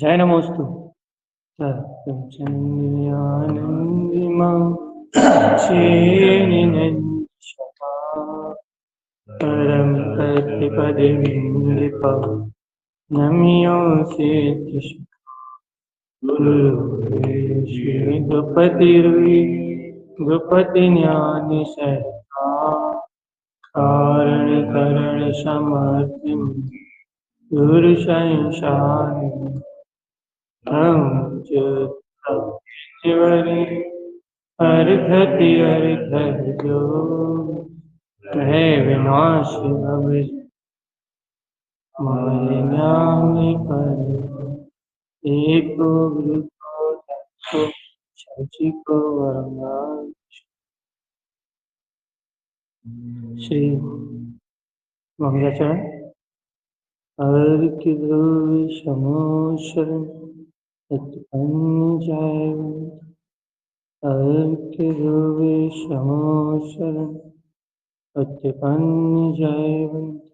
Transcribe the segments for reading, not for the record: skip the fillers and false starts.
जय नमोस्तु सत्यचन्द्रियानन्दिमा क्षेनिनन्दशमा परं प्रतिपदिविन्दिपा नम्योऽसि श्री द्रुपति ज्ञानशक्ता कारण करण समर्थिं गुरुशंशानि अर्घति अर्घ जो है विनाश मालिन्यानि पर एको वृको दक्षो शचिको वरना श्री मंगलाचरण अर्घ्य ध्रुव समोशरण सत्पन्न जायवंत अर्घ्य ध्रुव समोशरण सत्पन्न जायवंत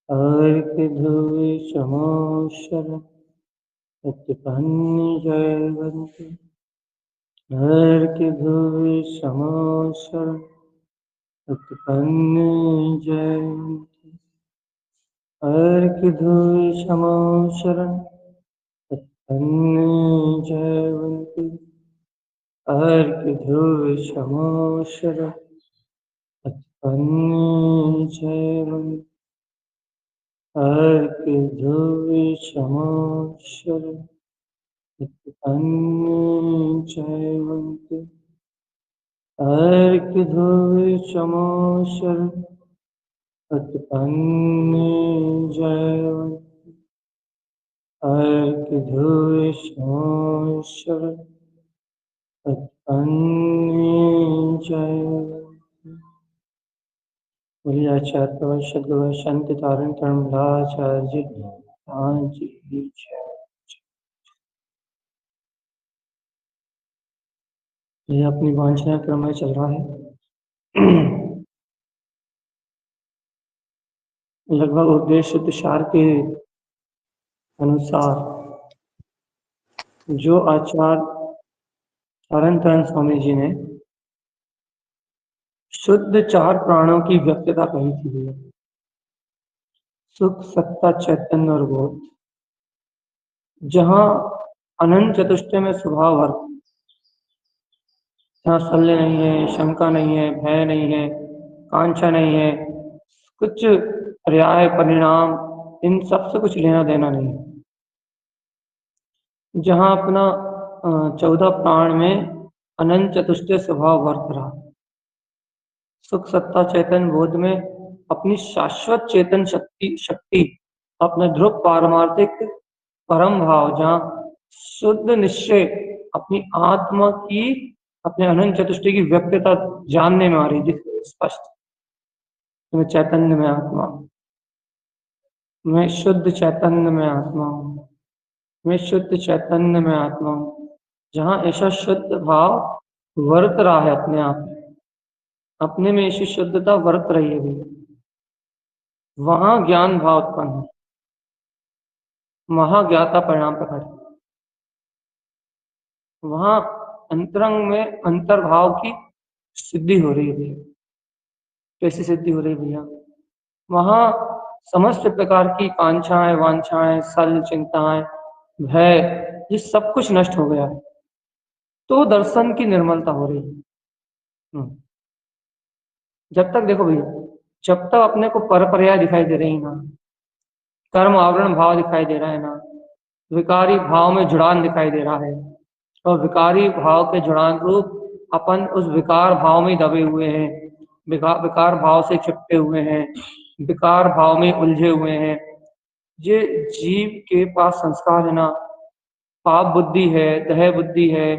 अर्घ्य ध्रुव समोशरण सत्पन्न जायवंत अर्घ्य ध्रुव समोशरण सत्पन्न जायवंत अर्घ्य ध्रुव समोशरण सत्पन्न जायवंत अर्घ्य ध्रुव समोशरण सत्पन्न जायवंत अर्घ्य ध्रुव समोशरण सत्पन्न जायवंत अर्घ्य ध्रुव समोशरण सत्पन्न जायवंत अर्घ्य ध्रुव समोशरण सत्पन्न जायवंत बोलिए आचार्य सद्गुरु शांति तारण धर्मराचार्य जी की जय। ये अपनी वांछना क्रम में चल रहा है। लगभग उद्देश्य तुषार के अनुसार जो आचार्य तारण स्वामी जी ने शुद्ध चार प्राणों की व्यक्तता कही थी, सुख सत्ता चैतन्य और बोध, जहाँ अनंत चतुष्टय में स्वभाव वर्ग, जहाँ शल्य नहीं है, शंका नहीं है, भय नहीं है, कांक्षा नहीं है, कुछ पर्याय परिणाम इन सब से कुछ लेना देना नहीं है, जहाँ अपना 14 प्राण में अनंत चतुष्टय स्वभाव वर्त रहा, सुख सत्ता चैतन्य बोध में अपनी शाश्वत चेतन शक्ति अपना ध्रुव पारमार्थिक परम भाव, जहाँ शुद्ध निश्चय अपनी आत्मा की अपने अनंत चतुष्टय की व्यक्तता जानने में आ रही है स्पष्ट। मैं चैतन्य में आत्मा हूँ, मैं शुद्ध चैतन्य में आत्मा हूँ, मैं शुद्ध चैतन्य में आत्मा हूँ, जहाँ ऐसा शुद्ध भाव वर्त रहा है अपने आप में, अपने में ऐसी शुद्धता वर्त रही है, वहां ज्ञान भाव उत्पन्न है, महाज्ञाता परिणाम प्रकट, वहां अंतरंग में अंतर्भाव की सिद्धि हो रही है भैया। कैसी सिद्धि हो रही है भैया? वहां समस्त प्रकार की कांक्षाएं, वांछाएं, सल, चिंताएं, भय, ये सब कुछ नष्ट हो गया है, तो दर्शन की निर्मलता हो रही है। जब तक देखो भैया, जब तक अपने को पर पर्याय दिखाई दे रही ना, कर्म आवरण भाव दिखाई दे रहा है ना, विकारी भाव में जुड़ान दिखाई दे रहा है, और विकारी भाव के जुड़ान रूप अपन उस विकार भाव में दबे हुए हैं, विकार भाव से चिपटे हुए हैं, विकार भाव में उलझे हुए हैं। ये जीव के पास संस्कार है ना, पाप बुद्धि है, दह बुद्धि है,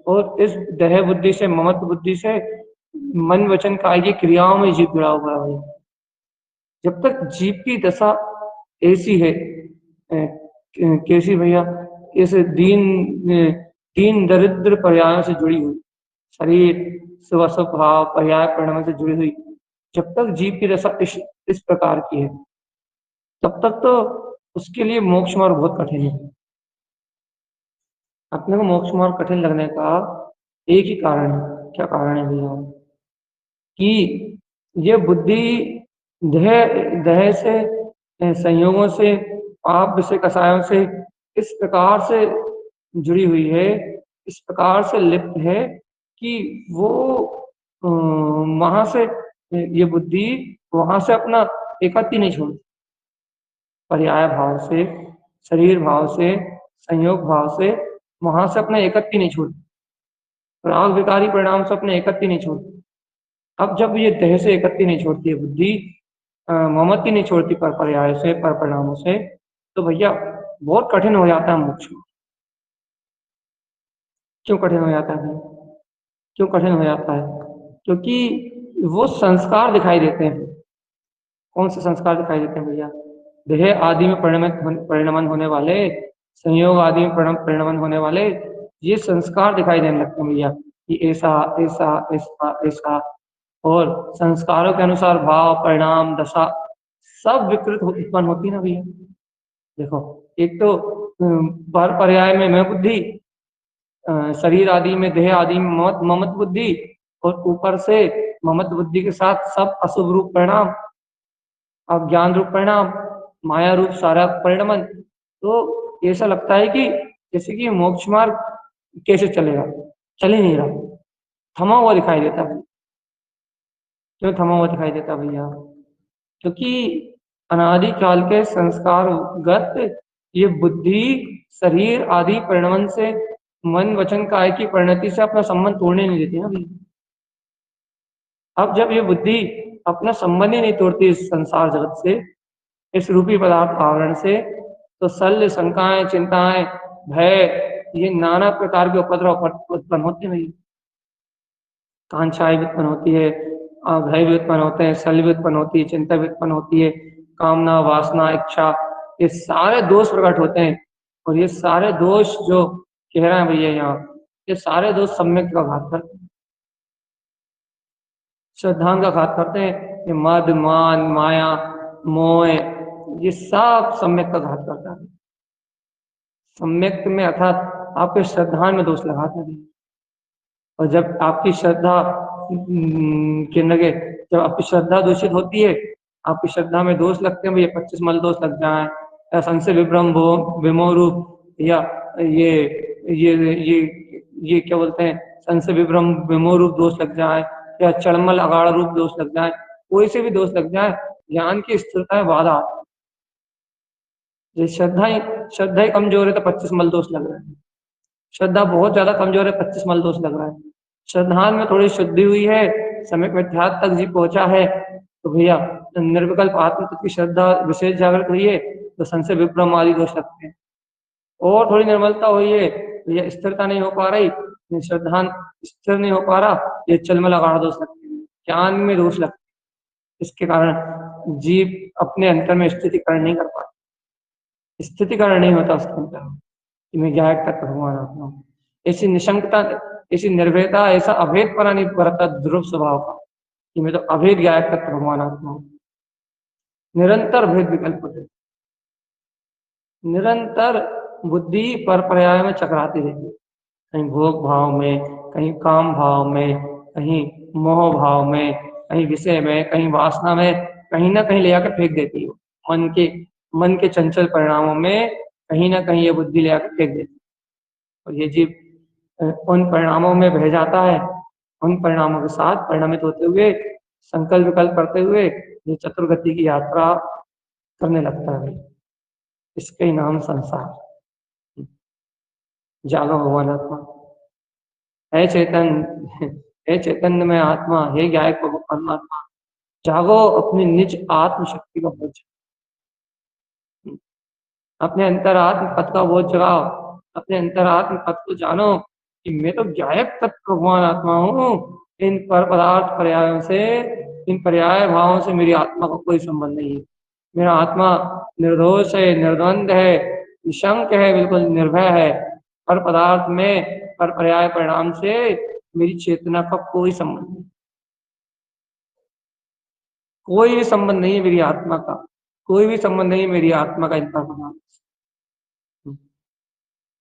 और इस दह बुद्धि से, ममत्व बुद्धि से मन वचन कायिक क्रियाओं में जीव जुड़ा हुआ है। जब तक जीव की दशा ऐसी है, कैसी भैया, इस दीन दरिद्र पर्यायों से जुड़ी हुई, शरीर शुभ अशुभ भाव पर्याय परिणाम से जुड़ी हुई, जब तक जीव की दशा इस प्रकार की है, तब तक तो उसके लिए मोक्ष मार्ग बहुत कठिन है। अपने को मोक्ष मार्ग कठिन लगने का एक ही कारण है। क्या कारण है भैया? कि ये बुद्धि देह देह से संयोगों से पाप विषय कषायों से इस प्रकार से जुड़ी हुई है, इस प्रकार से लिप्त है कि वो वहां से ये बुद्धि वहां से अपना एकत्व नहीं छोड़ती। पर्याय भाव से, शरीर भाव से, संयोग भाव से वहां से अपना एकत्व नहीं छोड़ती, राग विकारी परिणाम से अपने एकत्व नहीं छोड़ती। अब जब ये देह से एकत्व नहीं छोड़ती है बुद्धि, ममत्व नहीं छोड़ती पर पर्याय से, पर परिणामों से, तो भैया बहुत कठिन हो जाता है मोक्ष। क्यों कठिन हो जाता है भैया? क्यों कठिन हो जाता है? क्योंकि वो संस्कार दिखाई देते हैं। कौन से संस्कार दिखाई देते हैं भैया? देह आदि में परिणमन होने वाले, संयोग आदि में परिणमन होने वाले ये संस्कार दिखाई देने लगते हैं भैया, कि ऐसा ऐसा ऐसा ऐसा। और संस्कारों के अनुसार भाव, परिणाम, दशा सब विकृत उत्पन्न होती ना भैया। देखो, एक तो पर पर्याय में मैं बुद्धि, शरीर आदि में, देह आदि में ममत बुद्धि, और ऊपर से ममत बुद्धि के साथ सब अशुभ रूप परिणाम, अज्ञान रूप परिणाम, माया रूप सारा परिणमन। तो ऐसा लगता है कि जैसे कि मोक्ष मार्ग कैसे चलेगा, चल ही नहीं रहा, थमा हुआ दिखाई देता है। क्यों थमा हुआ दिखाई देता भैया? क्योंकि अनादि काल के संस्कारगत ये बुद्धि शरीर आदि परिणमन से, मन वचन काय की परिणति से अपना संबंध तोड़ने नहीं देती ना भैया। अब जब ये बुद्धि अपना संबंध ही नहीं तोड़ती इस संसार जगत से, इस रूपी पदार्थ आवरण से, तो शल्य, शंकाएं, चिंताएं, भय, ये नाना प्रकार के उपद्रव उत्पन्न होते हैं। कांक्षाएं भी उत्पन्न होती है, भय भी उत्पन्न होते हैं, शल्य भी उत्पन्न होती है, चिंता भी उत्पन्न होती है, कामना, वासना, इच्छा, ये सारे दोष प्रकट होते हैं। और ये सारे दोष जो कह रहे हैं भैया यहाँ, ये सारे दोष सम्यक का घात करते हैं, श्रद्धान का घात करते हैं। ये मद, मान, माया, मोह, ये सब सम्यक का घात करता है। सम्यक में अर्थात आपके श्रद्धान में दोष लगाते हैं। और जब आपकी श्रद्धा के लगे, जब आपकी श्रद्धा दूषित होती है, आपकी श्रद्धा में दोष लगते हैं भैया, 25 मल दोष लग जाए, या संशय विभ्रम विमोह रूप, या ये ये ये ये क्या बोलते हैं, संशय विभ्रम विमोह रूप दोष लग जाए, या चड़मल अगाड़ रूप दोष लग जाए, कोई से भी दोष लग जाए, ज्ञान की स्थिरता में बाधा आती है। ये श्रद्धा ही कमजोर है तो 25 मल दोष लग रहा है। श्रद्धा बहुत ज्यादा कमजोर है, 25 मल दोष लग रहा है। श्रद्धान में थोड़ी शुद्धि हुई है, समय मिथ्यात्व तक जी पहुंचा है, तो भैया निर्विकल्प आत्म तत्व की श्रद्धा विशेष जागृत हुई है, तो संशय विभ्रम आदि दोष लगते हैं। और थोड़ी निर्मलता हुई है, भैया स्थिरता नहीं हो पा रही, श्रद्धान स्थिर नहीं हो पा रहा, ये चलमल अगाड़ दोष लगते हैं, ज्ञान में दोष लगते हैं। इसके कारण जीव अपने अंतर में स्थितिकरण नहीं कर पाता, स्थितिकरण नहीं होता उसके अंतर कि मैं ज्ञायक तत्व भगवान आत्मा हूँ। ऐसी निशंकता, ऐसी निर्भयता, ऐसा अभेद पना नहीं बरता ध्रुव स्वभाव का, कि मैं तो अभेद ज्ञायक तत्व भगवान आत्मा हूँ। निरंतर भेद विकल्प होते, निरंतर बुद्धि पर पर्याय में चकराती रहती है, कहीं भोग भाव में, कहीं काम भाव में, कहीं मोह भाव में, कहीं विषय में, कहीं वासना में, कहीं ना कहीं ले आकर फेंक देती है। मन के चंचल परिणामों में कहीं ना कहीं ये बुद्धि ले आकर फेंक देती है, और ये जीव उन परिणामों में बह जाता है। उन परिणामों के साथ परिणमित होते हुए, संकल्प विकल्प करते हुए ये चतुर्गति की यात्रा करने लगता है भाई। इसके ही नाम संसार। जागो भगवान आत्मा, हे चैतन्य, हे चैतन्य में आत्मा, हे ज्ञायक परमात्मा, जागो, अपनी निज आत्म शक्ति का बोझ, अपने अंतरात्म पद का बोझ जगाओ, अपने अंतरात्म पद को जानो कि मैं तो ज्ञायक तत्व भगवान आत्मा हूँ। इन पर पदार्थ पर्यायों से, इन पर्याय भावों से मेरी आत्मा का कोई संबंध नहीं है। मेरा आत्मा निर्दोष है, निर्द्वंद है, निशंक है, बिल्कुल निर्भय है। पर पदार्थ में, पर पर्याय परिणाम से मेरी चेतना का कोई संबंध नहीं, कोई भी संबंध नहीं है मेरी आत्मा का, कोई भी संबंध नहीं है मेरी आत्मा का इन पर पदार्थ।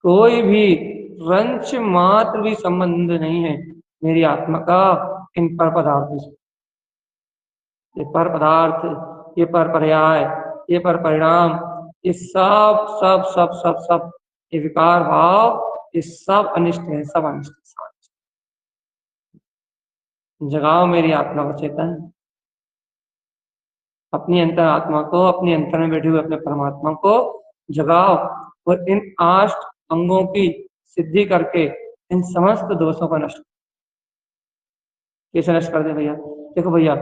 कोई भी रंच मात्र भी संबंध नहीं है मेरी आत्मा का इन पर पदार्थों से। ये पर पदार्थ, ये पर पर्याय, ये पर परिणाम, ये सब सब सब सब सब ये विकार भाव, ये सब अनिष्ट है, सब अनिष्ट है, सब अनिष्ट है। जगाओ मेरी आत्मा को चेतन, अपनी अंतर आत्मा को, अपनी अंतर में बैठे हुए अपने परमात्मा को जगाओ और इन 8 अंगों की सिद्धि करके इन समस्त दोषों को नष्ट, कैसे नष्ट कर दे भैया? देखो भैया,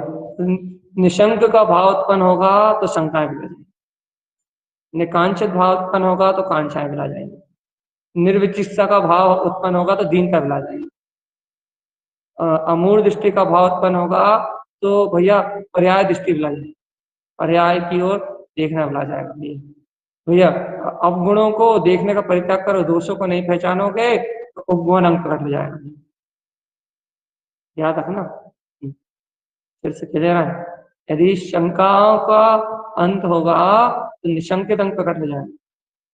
निशंक का भाव उत्पन्न होगा तो शंकाएं भी जाएंगी, निकांक्षित भाव उत्पन्न होगा तो कांक्षाएं भी जाएंगी, निर्विचिकित्सा का भाव उत्पन्न होगा तो दीन का भी जाएंगे, अमूढ़ दृष्टि का भाव उत्पन्न होगा तो भैया पर्याय दृष्टि भी जाएगी, पर्याय की ओर देखना भुला जाएगा भैया। अवगुणों को देखने का परित्याग करो, दोषों को नहीं पहचानोगे तो उपगुण अंक प्रकट हो जाएगा, याद रखना। फिर से क्लियर है, यदि शंकाओं का अंत होगा तो निशंकित अंक प्रकट हो जाएगा,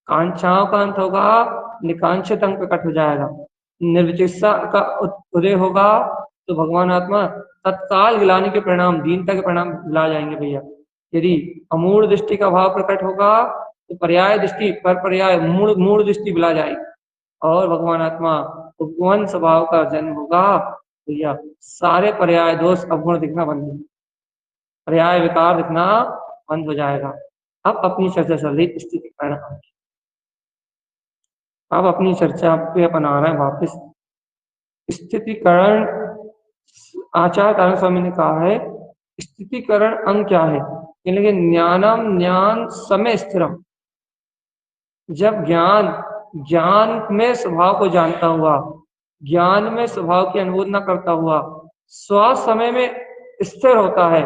कांक्षाओं का अंत होगा निकांक्षित अंक प्रकट हो जाएगा, निर्विचिकित्सा का उदय होगा तो भगवान आत्मा तत्काल गिलाने के परिणाम, दीनता के परिणाम ला जाएंगे भैया। यदि अमूढ़ दृष्टि का भाव प्रकट होगा तो पर्याय दृष्टि, पर पर्याय मूढ़ दृष्टि बिला जाएगी और भगवान आत्मा उपगुण स्वभाव का जन्म होगा भैया। सारे पर्याय दोष अवगुण दिखना बंद हो, पर्याय विकार दिखना बंद हो जाएगा। अब अपनी चर्चा चल रही स्थिति कारण, अब अपनी चर्चा पे अपन आ रहे हैं वापस। स्थितिकरण, आचार्य कारण स्वामी ने कहा है स्थितिकरण अंग क्या है, यानी ज्ञानम ज्ञान समय स्थिरम। जब ज्ञान, ज्ञान में स्वभाव को जानता हुआ, ज्ञान में स्वभाव की अनुमोदना करता हुआ स्व समय में स्थिर होता है,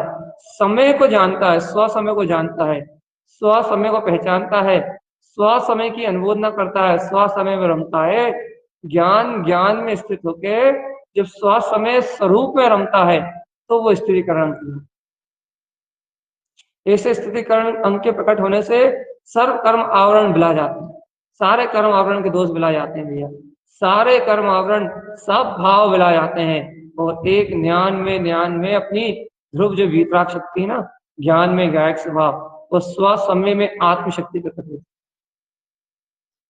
समय को जानता है, स्व समय को जानता है, स्व समय को पहचानता है, स्व समय की अनुमोदना करता है, स्व समय में रमता है, ज्ञान ज्ञान में स्थित होके जब स्व समय स्वरूप में रमता है तो वो स्थितिकरण है। ऐसे स्थितिकरण अंग के प्रकट होने से सर्व कर्म आवरण बिला जाते हैं, सारे कर्म आवरण के दोष बिला जाते हैं भैया, सारे कर्म आवरण सब भाव बिला जाते हैं और एक ज्ञान में अपनी ध्रुव जो वीतराग शक्ति है ना, ज्ञान में गायक स्वभाव, वो स्व समय में आत्मशक्ति प्रकट होती है।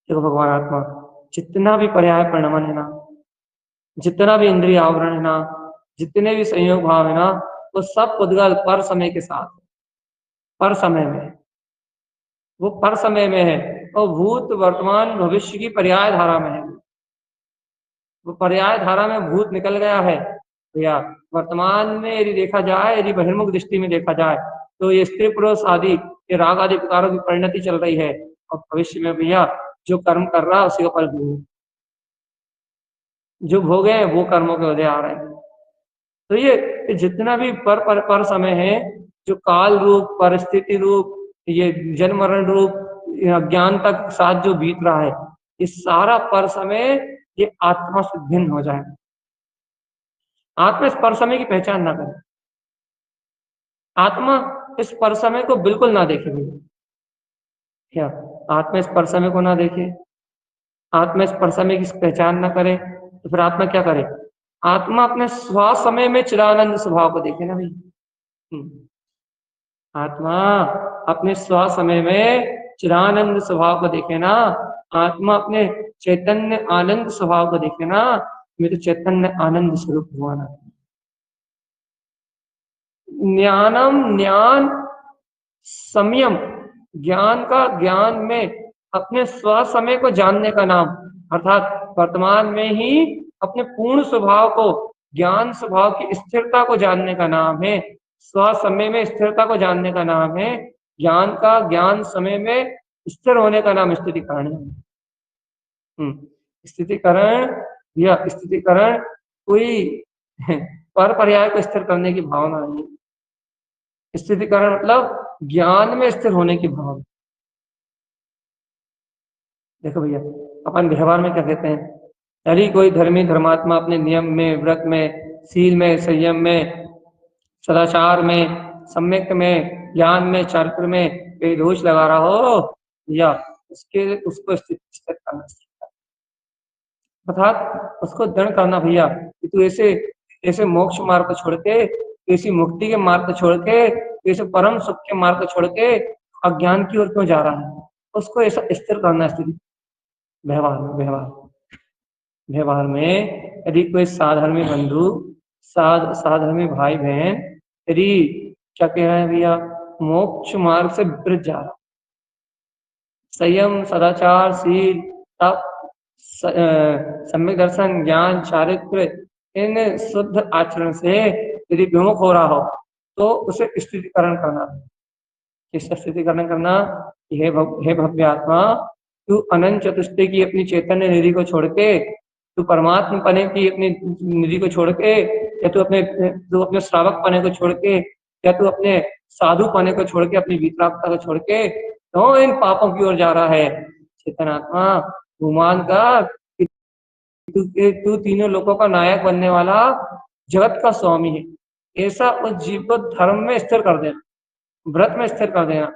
देखो भगवान आत्मा जितना भी पर्याय परिणमन है ना, जितना भी इंद्रिय आवरण है ना, जितने भी संयोग भाव है ना, वो सब उद्गल पर समय के साथ, पर समय में, वो पर समय में है और भूत वर्तमान भविष्य की पर्याय धारा में है। वो पर्याय धारा में भूत निकल गया है भैया। वर्तमान में यदि देखा जाए, यदि बहिर्मुख दृष्टि में देखा जाए तो ये स्त्री पुरुष आदि, ये राग आदि प्रकारों की परिणति चल रही है और भविष्य में भैया जो कर्म कर रहा है उसी का फल भोग, जो भोगे हैं वो कर्मों के उदय आ रहे हैं। तो ये जितना भी पर समय है, जो काल रूप, परिस्थिति रूप, ये जन्म मरण रूप, ज्ञान तक साथ जो बीत रहा है, ये सारा पर समय ये आत्मा से भिन्न हो जाए। आत्मा इस पर समय की पहचान ना करे, आत्मा इस पर समय को बिल्कुल ना देखे भैया। क्या आत्मा इस पर समय को ना देखे, आत्मा इस पर समय की पहचान ना करे तो फिर आत्मा क्या करे? आत्मा अपने स्व समय में चिदानंद स्वभाव को देखे ना भाई। आत्मा अपने स्व समय में चिदानंद स्वभाव को देखे ना, आत्मा अपने चैतन्य आनंद स्वभाव को देखे ना, मेरे चैतन्य आनंद स्वरूप हुआ ना। ज्ञानम ज्ञान संयम, ज्ञान का ज्ञान में अपने स्व समय को जानने का नाम, अर्थात वर्तमान में ही अपने पूर्ण स्वभाव को, ज्ञान स्वभाव की स्थिरता को जानने का नाम है। स्व समय में स्थिरता को जानने का नाम है, ज्ञान का ज्ञान समय में स्थिर होने का नाम स्थितिकरण है। स्थितिकरण या स्थितिकरण कोई पर पर्याय को स्थिर करने की भावना नहीं है। स्थितिकरण मतलब ज्ञान में स्थिर होने की भावना। देखो भैया, अपन व्यवहार में क्या कहते हैं, यदि कोई धर्मी धर्मात्मा अपने नियम में, व्रत में, शील में, संयम में, सदाचार में, सम्यक में, ज्ञान में, चारित्र में कोई दोष लगा रहा हो या उसको स्थिर करना चाहिए। अर्थात उसको दृढ़ करना भैया कि तू ऐसे ऐसे मोक्ष मार्ग को छोड़ के, ऐसी मुक्ति के मार्ग को छोड़ के, ऐसे परम सुख के मार्ग को छोड़ के अज्ञान की ओर क्यों जा रहा है। उसको ऐसा स्थिर करना स्थिति व्यवहार में यदि कोई साधर्मी बंधु साधर्मी भाई बहन यदि क्या कह रहे हैं भैया, मोक्ष मार्ग से विपरीत जा रहा, संयम सदाचार शील तप सम्यक दर्शन ज्ञान चारित्र इन शुद्ध आचरण से यदि विमुख हो रहा हो तो उसे स्थितिकरण करना। किसका स्थितिकरण करना? हे भव्य आत्मा, तू अनंत चतुष्टय की अपनी चैतन्य निधि को छोड़ के, तू परमात्मा पने की अपनी निधि को छोड़ के, या तू अपने श्रावक पने को छोड़ के, या तू अपने साधु पने को छोड़ के, अपनी वितरागता को छोड़ के तो इन पापों की ओर जा रहा है। चेतनात्मा गुमान कर तू तीनों लोगों का नायक बनने वाला जगत का स्वामी है। ऐसा उस जीव को धर्म में स्थिर कर देना, व्रत में स्थिर कर देना,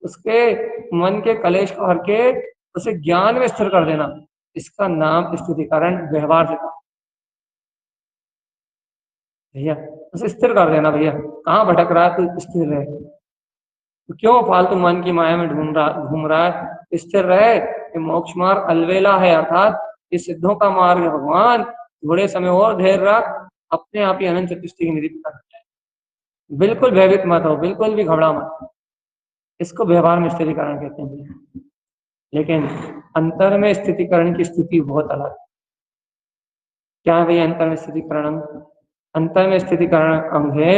उसके मन के कलेश को हर के उसे ज्ञान में स्थिर कर देना, इसका नाम स्थितिकरण व्यवहार से भैया। उसे स्थिर कर देना भैया, कहाँ भटक रहा है तू, स्थिर रहे, तो क्यों फालतू मन की माया में घूम रहा है, स्थिर रहे। ये मोक्ष मार्ग अलवेला है, अर्थात ये सिद्धों का मार्ग है भगवान। थोड़े समय और धैर्य रख, अपने आप ही अनंत चतुष्टय की निधि कर जाए। बिल्कुल भयभीत मत हो, बिल्कुल भी घबरा मत, इसको व्यवहार में स्थितिकरण कहते हैं। लेकिन अंतर में स्थितिकरण की स्थिति बहुत अलग। क्या है भैया अंतर में स्थितिकरण? अंतर में स्थितिकरण अंग है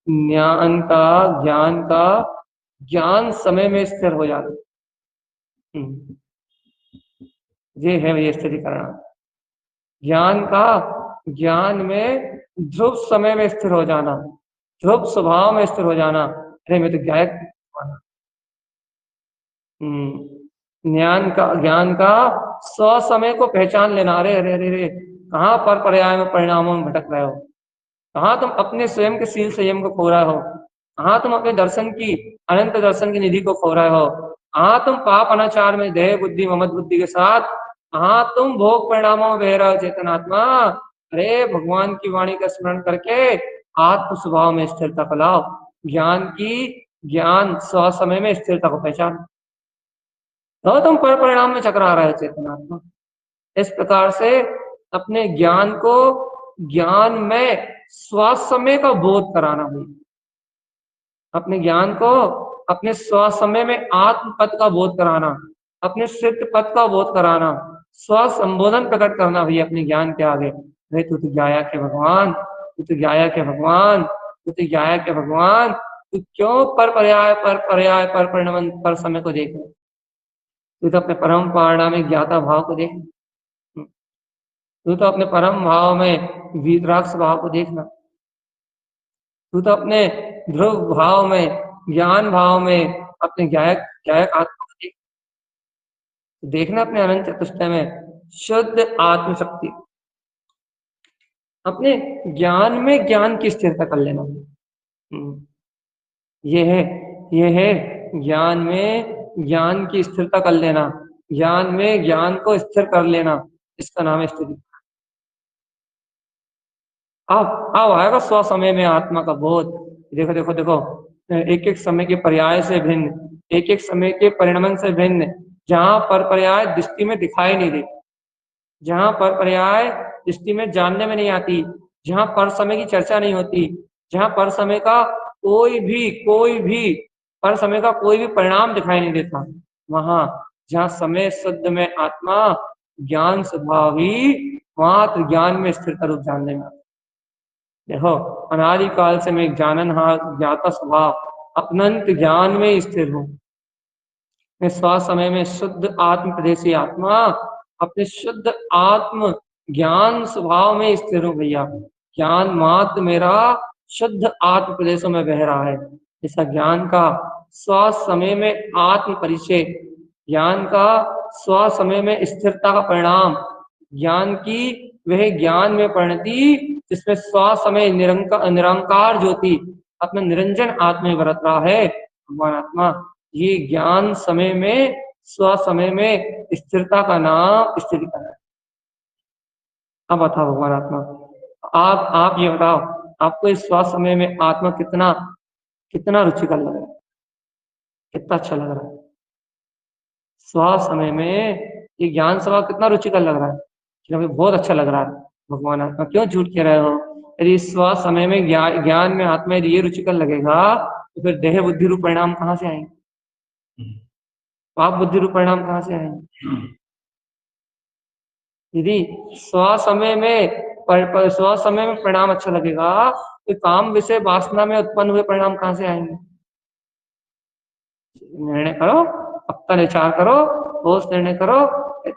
ज्ञान का ज्ञान समय में स्थिर हो जाना। ये है भैया स्थितिकरण। ज्ञान में ध्रुव समय में स्थिर हो जाना, ध्रुव स्वभाव में स्थिर हो जाना। अरे मैं तो गायक ज्ञान का स्व समय को पहचान लेना। अरे अरे अरे अरे कहाँ पर पर्याय में परिणामों में भटक रहे हो, कहाँ तुम अपने स्वयं के शील संयम को खो रहे हो, कहाँ तुम अपने दर्शन की अनंत दर्शन की निधि को खो रहे हो, कहाँ तुम पाप अनाचार में देह बुद्धि ममत बुद्धि के साथ, कहाँ तुम भोग परिणामों में बह रहे हो। चेतनात्मा अरे भगवान की वाणी का स्मरण करके आत्म स्वभाव में स्थिरता को लाओ, ज्ञान स्व समय में स्थिरता को पहचान, तो तुम पर परिणाम में चकरा रहे। चेतनात्मा इस प्रकार से अपने ज्ञान को ज्ञान में स्वसमय का बोध कराना हुई, अपने ज्ञान को अपने स्वसमय में आत्म पद का बोध कराना, अपने सिद्ध पद का बोध कराना, स्व संबोधन प्रकट करना भी अपने ज्ञान के आगे। भाई तू तो गाया के भगवान, तू तो गाया के भगवान, तू तो गाया के भगवान, तू क्यों पर पर्याय पर परिणाम पर समय को देख, तू तो अपने परम पारणामिक ज्ञाता भाव को देख, तू तो अपने परम भाव में वीतराग भाव को देखना, तू तो अपने ध्रुव भाव में ज्ञान भाव में अपने गायक आत्मा को देख, देखना अपने अनंत चतुष्टय में शुद्ध आत्म शक्ति, अपने ज्ञान में ज्ञान की स्थिरता कर लेना। ये है ज्ञान में ज्ञान की स्थिरता कर लेना, ज्ञान में ज्ञान को स्थिर कर लेना, इसका नाम है स्थिति। अब आएगा स्व समय में आत्मा का बोध। देखो देखो देखो एक एक समय के पर्याय से भिन्न, एक एक समय के परिणमन से भिन्न, जहां पर पर्याय दृष्टि में दिखाई नहीं देती, जहां पर पर्याय दृष्टि में जानने में नहीं आती, जहां पर समय की चर्चा नहीं होती, जहां पर समय का कोई भी पर समय का कोई भी परिणाम दिखाई नहीं देता, वहां जहां समय शुद्ध में आत्मा ज्ञान स्वभाव ही मात्र ज्ञान में स्थिरता रूप जानने में। देखो अनादिकाल से मैं जाननहार ज्ञाता स्वभाव अपनंत ज्ञान में स्थिर हूँ। मैं स्व समय में शुद्ध आत्म प्रदेशी आत्मा अपने शुद्ध आत्म ज्ञान स्वभाव में स्थिर हूँ भैया। ज्ञान मात्र मेरा शुद्ध आत्म प्रदेशों में बह रहा है। ऐसा ज्ञान का स्व समय में आत्म परिचय, ज्ञान का स्व समय में स्थिरता का परिणाम, ज्ञान की वह ज्ञान में परिणति जिसमें स्व समय निरंकार ज्योति अपना निरंजन आत्मा में बरत रहा है भगवान आत्मा। ये ज्ञान समय में स्व समय में स्थिरता का नाम स्थितिकरण है। अब बताओ भगवान आत्मा, आप ये बताओ, आपको इस श्वास समय में आत्मा कितना कितना रुचिकर लग रहा है, कितना अच्छा लग रहा है? श्वास समय में ये ज्ञान सभा कितना रुचिकर लग रहा है? क्योंकि बहुत अच्छा लग रहा है। भगवान आत्मा क्यों झूठ कह रहे हो? यदि श्वास समय में ज्ञान में आत्मा यदि ये रुचिकर लगेगा तो फिर देह बुद्धि रूप परिणाम कहाँ से आएंगे? पाप बुद्धि रूप परिणाम कहाँ से आएंगे? यदि स्वसमय में स्वसमय में परिणाम अच्छा लगेगा तो काम विषय वासना में उत्पन्न हुए परिणाम कहाँ से आएंगे? निर्णय करो, अपना विचार करो, ठोस निर्णय करो।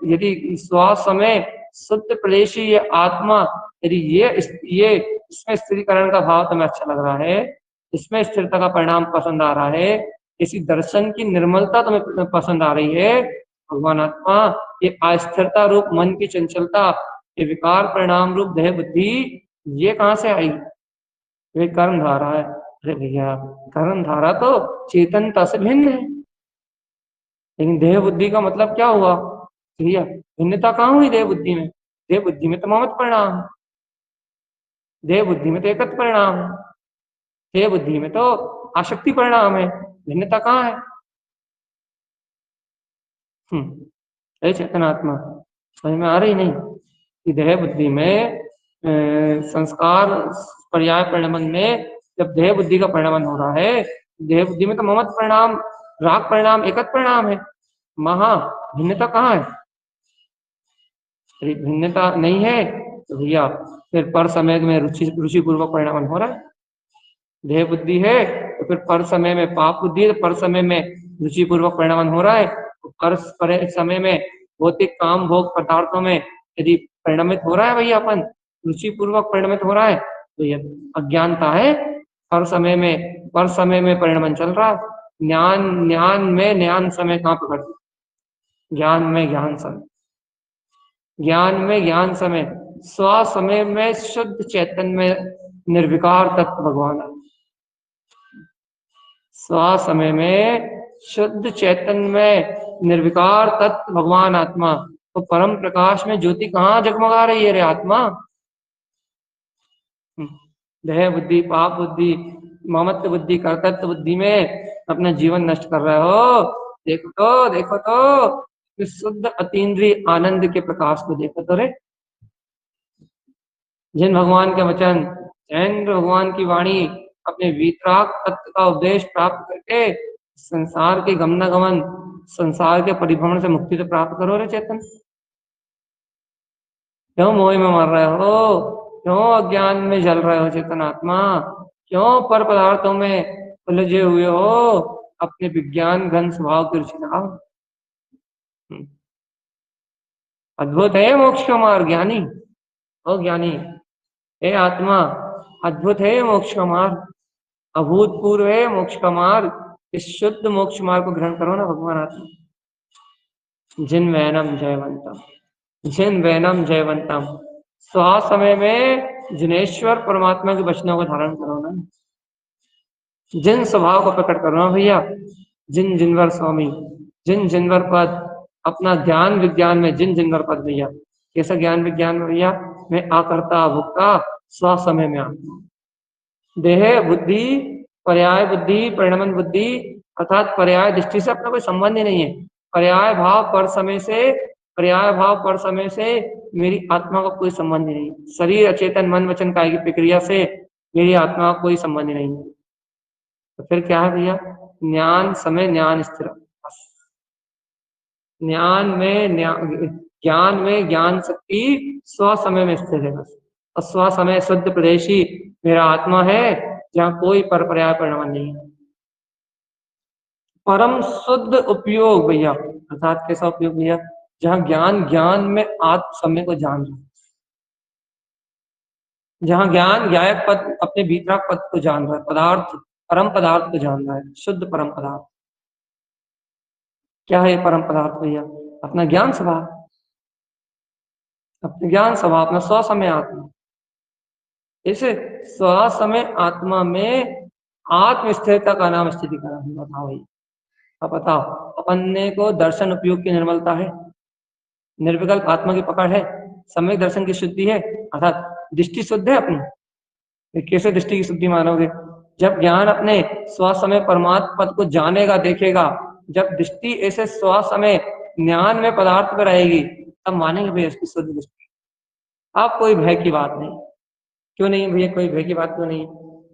यदि स्वसमय शुद्ध प्रदेशी ये आत्मा, यदि ये इसमें स्थिरीकरण का भाव तुम्हें अच्छा लग रहा है, इसमें स्थिरता का परिणाम पसंद आ रहा है, इसी दर्शन की निर्मलता तुम्हें पसंद आ रही है, भगवान आत्मा ये अस्थिरता रूप मन की चंचलता, ये विकार परिणाम रूप देह बुद्धि, ये कहाँ से आई? ये कर्म धारा है। अरे भैया, कर्म धारा तो चेतनता से भिन्न है, लेकिन देह बुद्धि का मतलब क्या हुआ भैया? भिन्नता कहाँ हुई देह बुद्धि में? देह बुद्धि में तो ममत परिणाम, देह बुद्धि में तो एकत्व परिणाम, देह बुद्धि में तो आसक्ति परिणाम है। भिन्नता कहाँ है? चेतनात्मा समझ में आ रही नहीं कि देह बुद्धि में संस्कार पर्याय परिणमन में जब देह बुद्धि का परिणमन हो रहा है, देह बुद्धि में तो ममत परिणाम, राग परिणाम, एकत्व परिणाम है। महा भिन्नता कहाँ है? यदि भिन्नता नहीं है तो भैया फिर पर समय में रुचि पूर्वक परिणामन हो रहा है। देह बुद्धि है तो फिर पर समय में पाप बुद्धि है, तो पर समय में रुचि पूर्वक परिणामन हो रहा है। तो पर समय में भौतिक काम भोग पदार्थों में यदि परिणमित हो रहा है भैया, अपन रुचि पूर्वक परिणमित हो रहा है, तो ये अज्ञानता है। पर समय में परिणमन चल रहा है। ज्ञान में ज्ञान समय कहाँ पकड़? ज्ञान में ज्ञान समय, ज्ञान में ज्ञान समय, स्व समय में शुद्ध चैतन्य में निर्विकार तत्व भगवान, स्व समय में शुद्ध चैतन्य में निर्विकार तत्व भगवान आत्मा। तो परम प्रकाश में ज्योति कहाँ जगमगा रही है रे आत्मा? देह बुद्धि, पाप बुद्धि, ममत्व बुद्धि, कर्तव्य बुद्धि में अपना जीवन नष्ट कर रहे हो। देखो तो इस शुद्ध अतीन्द्रिय आनंद के प्रकाश को देखो तो रे। जिन भगवान के वचन, जैन भगवान की वाणी, अपने वीतराग तत्व का उपदेश प्राप्त करके संसार के गमनागमन, संसार के परिभ्रमण से मुक्ति तो प्राप्त करो रे चेतन। क्यों मोह में मर रहे हो? क्यों अज्ञान में जल रहे हो चेतन आत्मा? क्यों पर पदार्थों में उलझे हुए हो? अपने विज्ञान घन स्वभाव की रुचि लगाओ। अद्भुत है मोक्ष का मार्ग ज्ञानी, ओ ज्ञानी, हे आत्मा, अद्भुत है मोक्ष का मार्ग, अभूतपूर्व है मोक्ष का मार्ग। इस शुद्ध मोक्ष मार्ग को ग्रहण करो ना भगवान आत्मा। जिन वैनम जयवंतम, जिन वैनम जयवंतम, स्व समय में जिनेश्वर परमात्मा के वचनों को धारण करो ना। जिन स्वभाव को प्रकट करो ना भैया, जिन जिनवर स्वामी, जिन जिनवर पद, अपना ज्ञान विज्ञान में जिन जिनवर पद भैया। कैसा ज्ञान विज्ञान में भैया? मैं आकर्ता भुक्ता स्व समय में आत्मा, देह बुद्धि, पर्याय बुद्धि, परिणमन बुद्धि, अर्थात पर्याय दृष्टि से अपना कोई संबंध ही नहीं है। पर्याय भाव पर समय से, पर्याय भाव पर समय से मेरी आत्मा का कोई संबंध ही नहीं। शरीर अचेतन मन वचन काय की प्रक्रिया से मेरी आत्मा का कोई संबंध ही नहीं है। तो फिर क्या है भैया? ज्ञान समय ज्ञान स्थिर, ज्ञान में ज्ञान में ज्ञान शक्ति स्व समय में स्थिर है बस। और स्व समय शुद्ध प्रदेशी मेरा आत्मा है, जहाँ कोई पर पर्याय परिणाम नहीं है। परम शुद्ध उपयोग भैया, अर्थात कैसा उपयोग भैया? जहाँ ज्ञान में आत्म समय को जान रहा है, जहाँ ज्ञान ज्ञायक पद अपने भीतराग पद को जान रहा है, पदार्थ परम पदार्थ को जान रहा है, शुद्ध परम पदार्थ। क्या है ये परम पदार्थ भैया? अपना ज्ञान स्वभाव, अपने ज्ञान स्वभाव, अपना स्व समय आत्मा। इस स्व समय आत्मा में आत्म स्थिरता का नाम स्थिति का नाम। बताओ भाई, अब बताओ, अपने को दर्शन उपयोग की निर्मलता है, निर्विकल्प आत्मा की पकड़ है, सम्यक दर्शन की शुद्धि है, अर्थात दृष्टि शुद्ध है अपनी। कैसे दृष्टि की शुद्धि मानोगे? जब ज्ञान अपने स्वसमय परमात्म पद को जानेगा, देखेगा, जब दृष्टि ऐसे स्वसमय ज्ञान में पदार्थ पर रहेगी, तब मानेंगे भैया इसकी शुद्ध दृष्टि। आप कोई भय की बात नहीं। क्यों नहीं भैया, कोई भय की बात क्यों नहीं?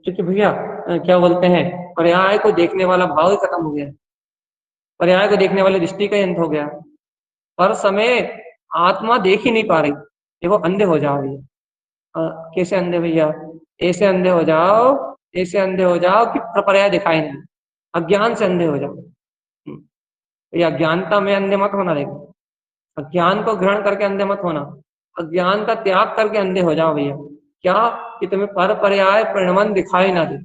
क्योंकि भैया क्या बोलते हैं, पर्याय को देखने वाला भाव ही खत्म हो गया, पर्याय को देखने वाली दृष्टि का अंत हो गया। पर समय आत्मा देख ही नहीं पा रही, देखो अंधे हो जाओ भैया। कैसे अंधे भैया? ऐसे अंधे हो जाओ, ऐसे अंधे हो जाओ कि पर्याय दिखाई नहीं, अज्ञान से अंधे हो जाओ। भैया अज्ञानता में अंधे मत होना, देखो अज्ञान को ग्रहण करके अंधे मत होना, अज्ञान का त्याग करके अंधे हो जाओ भैया। क्या? कि तुम्हें पर पर्याय परिणमन दिखाई ना दे,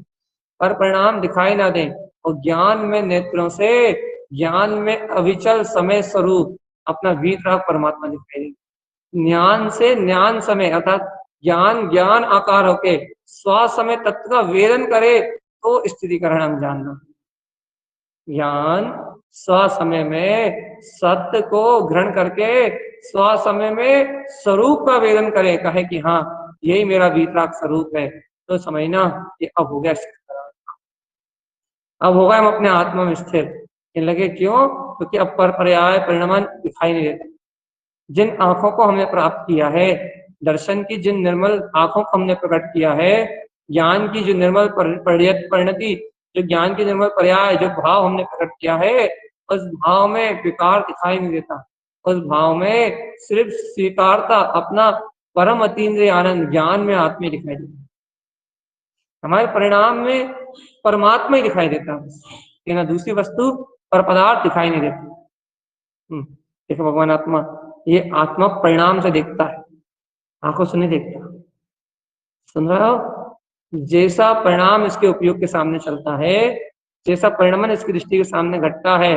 पर परिणाम दिखाई ना दे, और ज्ञान में नेत्रों से, ज्ञान में अविचल समय स्वरूप अपना वीतराग परमात्मा दिखाई दे। ज्ञान से ज्ञान समय अर्थात ज्ञान ज्ञान आकार होके स्व समय तत्व का वेदन करे, तो स्थिति ग्रहण जानना। ज्ञान स्व समय में सत्य को ग्रहण करके स्व समय में स्वरूप का वेदन करे, कहे कि हाँ यही मेरा वीतराग स्वरूप है, तो समझना ये अब हो गया, अब होगा हम अपने आत्मा में स्थिर। लगे क्यों? क्योंकि अब पर पर्याय परिणमन दिखाई नहीं देता। जिन आंखों को हमने प्राप्त किया है, दर्शन की जिन निर्मल आंखों को हमने प्रकट किया है, ज्ञान की जो निर्मल परिणति, जो ज्ञान की निर्मल पर्याय, जो भाव हमने प्रकट किया है, उस भाव में विकार दिखाई नहीं देता। उस भाव में सिर्फ स्वीकारता, अपना परम अतीन्द्रिय आनंद ज्ञान में आत्मा दिखाई देता। हमारे परिणाम में परमात्मा ही दिखाई देता है, ना दूसरी वस्तु पर पदार्थ दिखाई नहीं देती। देखो भगवान आत्मा, ये आत्मा परिणाम से देखता है, आंखों से नहीं देखता। सुन रहे हो? जैसा परिणाम इसके उपयोग के सामने चलता है, जैसा परिणाम इसकी दृष्टि के सामने घटता है,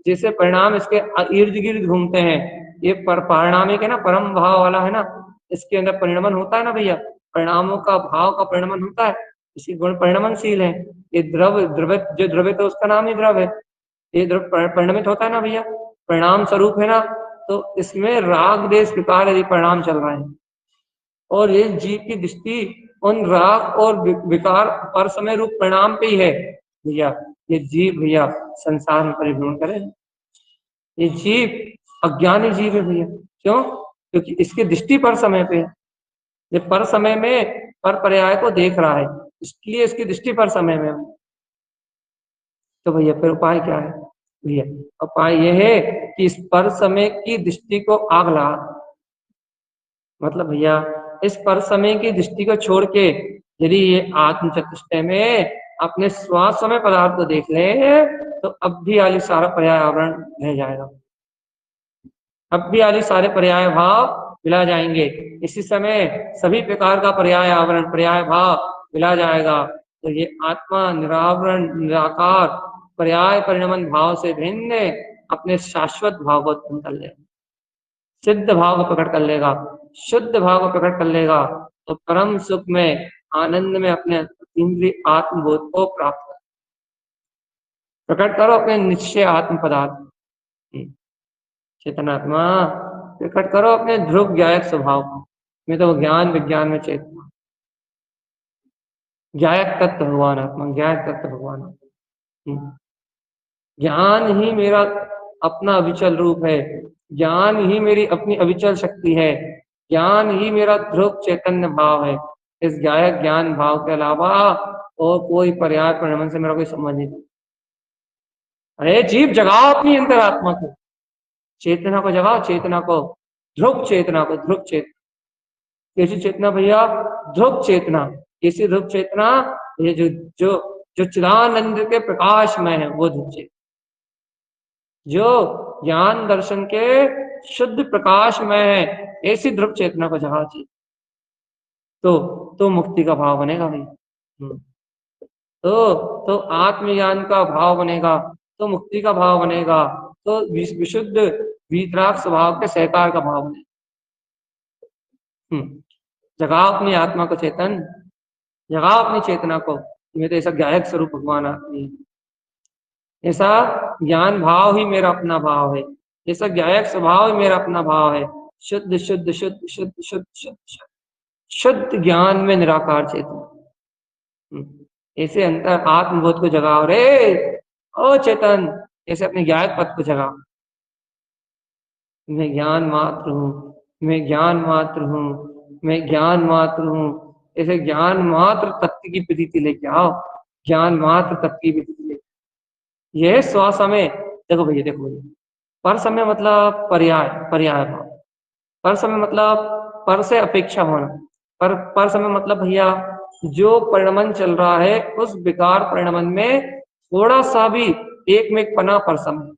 जैसे परिणाम इसके इर्द गिर्द घूमते हैं, ये परिणामिक है ना, परम भाव वाला है ना, इसके अंदर परिणमन होता है ना भैया, परिणामों का भाव का परिणमन होता है, इसी गुण परिणमनशील है। ये द्रवित जो द्रवित है उसका नाम ही द्रव है, ये द्रव परिणमित होता है ना भैया, परिणाम स्वरूप है ना। तो इसमें राग देश विकार यदि परिणाम चल रहा है, और ये जीव की दृष्टि उन राग और विकार पर समय रूप परिणाम पे ही है भैया। ये जीव भैया संसार में परिभ्रमण करे, ये जीव अज्ञानी जीव है भैया। क्यों? क्योंकि इसकी दृष्टि पर समय पे है, ये पर समय में पर पर्याय को देख रहा है, इसलिए इसकी दृष्टि पर समय में। तो भैया फिर उपाय क्या है भैया? उपाय यह है कि इस पर समय की दृष्टि को आग लगा, मतलब भैया इस पर समय की दृष्टि को छोड़ के यदि ये आत्म चतुष्टय में अपने श्वास समय पदार्थ को देख ले, तो अब भी आली सारा पर्याय आवरण रह जाएगा, अब भी आली सारे पर्याय भाव मिला जाएंगे। इसी समय सभी प्रकार का पर्याय आवरण पर्याय भाव मिला जाएगा। तो ये आत्मा निरावरण निराकार पर्याय परिणमन भाव से भिन्न अपने शाश्वत भाव को उत्पन्न कर लेगा, सिद्ध भाव को प्रकट कर लेगा, शुद्ध भाव को प्रकट कर लेगा, तो परम सुख में आनंद में अपने इंद्रिय आत्मबोध को प्राप्त कर। प्रकट करो अपने निश्चय आत्म पदार्थ, चेतनात्मा प्रकट करो अपने ध्रुव ज्ञायक स्वभाव को। मैं तो ज्ञान विज्ञान में चेतना, ज्ञायक तत्व भगवान आत्मा, ज्ञायक तत्व भगवान आत्मा। ज्ञान ही मेरा अपना अविचल रूप है, ज्ञान ही मेरी अपनी अविचल शक्ति है, ज्ञान ही मेरा ध्रुव चैतन्य भाव है। इस ज्ञायक ज्ञान भाव के अलावा और कोई पर्याय परिणमन से मेरा कोई संबंध नहीं। अरे जीव जगाओ अपनी अंतरात्मा को, चेतना को जगाओ, चेतना को, ध्रुव चेतना को, ध्रुव चेतना। कैसी चेतना भैया? ध्रुव चेतना। कैसी ध्रुव चेतना? ये जो जो जो चिदानंद के प्रकाश में है वो ध्रुव चेतना, जो ज्ञान दर्शन के शुद्ध प्रकाश में है, ऐसी ध्रुव चेतना को जगा चाहिए, तो मुक्ति का भाव बनेगा भाई। तो आत्मज्ञान का भाव बनेगा, तो मुक्ति का भाव बनेगा, तो विशुद्ध वीतराग स्वभाव के सहकार का भाव बनेगा। जगाओ अपनी आत्मा को चेतन, जगाओ अपनी चेतना को। मैं तो ऐसा ज्ञायक स्वरूप भगवान आत्मा, ऐसा ज्ञान भाव ही मेरा अपना भाव है, ऐसा ज्ञायक स्वभाव ही मेरा अपना भाव है। शुद्ध शुद्ध शुद्ध शुद्ध शुद्ध शुद्ध शुद्ध शुद्ध ज्ञान में निराकार चेतन। ऐसे अंतर आत्मबोध को जगाओ रे ओ चेतन, ऐसे अपने ज्ञान पथ को जगाओ। मैं ज्ञान मात्र हूँ, मैं ज्ञान मात्र हूँ, मैं ज्ञान मात्र हूँ। ऐसे ज्ञान मात्र तत्व की प्रतीति लेके आओ, ज्ञान मात्र तत्व की प्रतीति लेके। यह स्वसमय, देखो भैया देखो भैया, पर समय मतलब पर्याय, पर्याय भाव। पर समय मतलब पर से अपेक्षा होना। पर समय मतलब भैया जो परिणमन चल रहा है उस विकार परिणमन में थोड़ा सा भी एक में एक पना पर समय।